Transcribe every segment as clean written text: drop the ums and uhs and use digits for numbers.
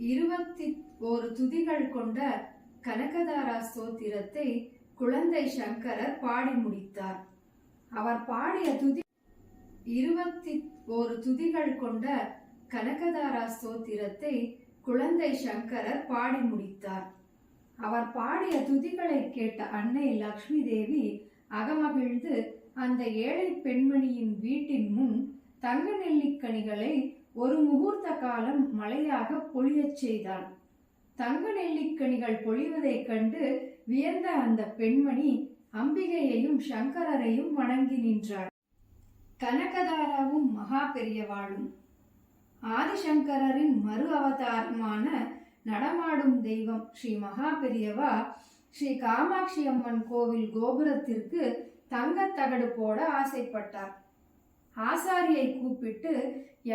21 துதிகள் கொண்ட கனகதாரா ஸ்தோத்திரத்தை குழந்தை சங்கரர் பாடி முடித்தார். அவர் பாடிய 21 துதிகள் கொண்ட கனகதாரா ஸ்தோத்திரத்தை குழந்தை சங்கரர் பாடி முடித்தார். அவர் பாடிய துதிகளை கேட்ட அன்னை லக்ஷ்மி தேவி அகமகிழ்ந்து அந்த ஏழை பெண்மணியின் வீட்டின் முன் தங்க நெல்லிக்கனிகளை ஒரு முகூர்த்த காலம் மழையாக பொழியச் செய்தாள். தங்க நெல்லிக்கனிகள் பொழிவதைக் கண்டு வியந்த அந்த பெண்மணி அம்பிகையையும் சங்கரரையும் வணங்கி நின்றாள். கனகதாராவும் மகா பெரியவாளும் ஆதிசங்கரின் மறு அவதாரமான நடமாடும் தெய்வம் ஸ்ரீ மகா பெரியவா ஸ்ரீ காமாட்சி அம்மன் கோவில் கோபுரத்திற்கு தங்கத்தகடு போட ஆசைப்பட்டார். ஆசாரியை கூப்பிட்டு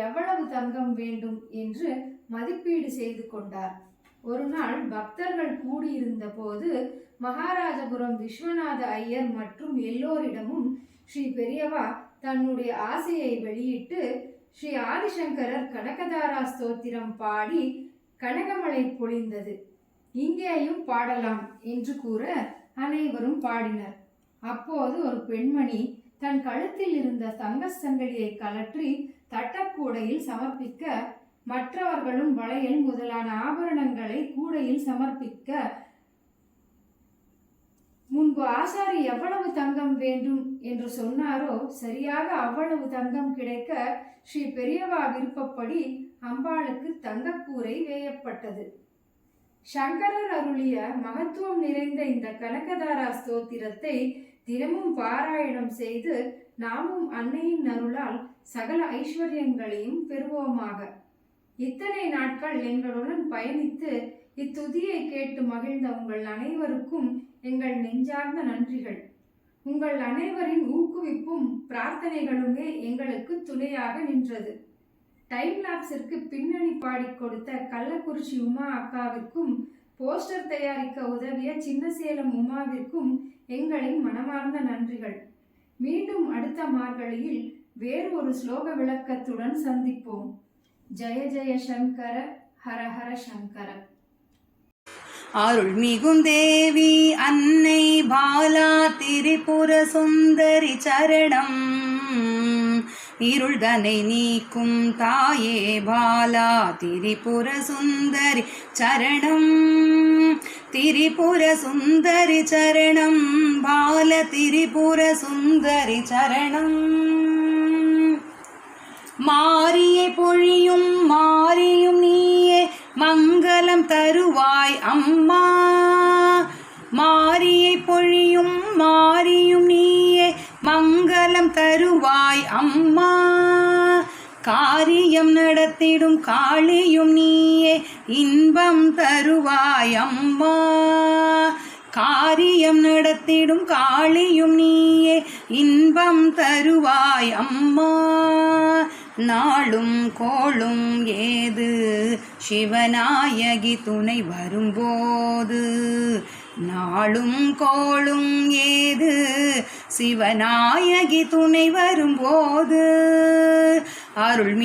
எவ்வளவு தங்கம் வேண்டும் என்று மதிப்பீடு செய்து கொண்டார். ஒரு நாள் பக்தர்கள் கூடியிருந்த போது மகாராஜபுரம் விஸ்வநாத ஐயர் மற்றும் எல்லோரிடமும் ஸ்ரீ பெரியவா தன்னுடைய ஆசையை வெளியிட்டு ஸ்ரீ ஆதிசங்கரர் கனகதாரா ஸ்தோத்திரம் பாடி கனகமழை பொழிந்தது, இங்கேயும் பாடலாம் என்று கூற அனைவரும் பாடினர். அப்போது ஒரு பெண்மணி தன் கழுத்தில் இருந்த தங்க சங்கிலியை கலற்றி தட்டக்கூடையில் சமர்ப்பிக்க, மற்றவர்களும் வளையல் முதலான ஆபரணங்களை கூடையில் சமர்ப்பிக்க, முன்பு ஆசாரி எவ்வளவு தங்கம் வேண்டும் என்று சொன்னாரோ சரியாக அவ்வளவு தங்கம் கிடைக்க ஸ்ரீ பெரியவா விருப்பப்படி அம்பாளுக்கு தங்கக்கூரை வேயப்பட்டது. சங்கரர் அருளிய மகத்துவம் நிறைந்த இந்த கனகதாரா ஸ்தோத்திரத்தை தினமும் பாராயணம் செய்து நாமும் அன்னையின் அருளால் சகல ஐஸ்வர்யங்களையும் பெறுவோமாக. இத்தனை நாட்கள் எங்களுடன் பயணித்து இத்துதியை கேட்டு மகிழ்ந்த உங்கள் அனைவருக்கும் எங்கள் நெஞ்சார்ந்த நன்றிகள். உங்கள் அனைவரின் ஊக்குவிப்பும் பிரார்த்தனைகளுமே எங்களுக்கு துணையாக நின்றது. டைம் லாப்ஸிற்கு பின்னணி பாடி கொடுத்த கள்ளக்குறிச்சி உமா அக்காவிற்கும் போஸ்டர் தயாரிக்க உதவிய சின்னசேலம் உமாவிற்கும் எங்களின் மனமார்ந்த நன்றிகள். மீண்டும் அடுத்த மார்கழியில் வேறு ஒரு ஸ்லோக விளக்கத்துடன் சந்திப்போம். ஜெய ஜெய சங்கர, ஹர ஹர சங்கர. அருள் மிகுந்தேவி அன்னை பாலா திரிபுர சுந்தரி சரணம். இருள்தனை நீக்கும் தாயே பாலா திரிபுர சுந்தரி சரணம். திரிபுர சுந்தரி சரணம், பால திரிபுர சுந்தரி சரணம். மாரியை பொழியும் மாரியும் நீயே, மங்களம் தருவாய் அம்மா. மாரியை பொழியும் மாரியும் நீயே, மங்களம் தருவாய் அம்மா. காரியம் நடத்திடும் காளியும் நீயே, இன்பம் தருவாய் அம்மா. காரியம் நடத்திடும் காளியும் நீயே, இன்பம் தருவாய் அம்மா. நாளும் கோளும் ஏது சிவநாயகி துணை வரும்போது. நாளும் கோளும் ஏது சிவநாயகி துணை வரும்போது. அருள்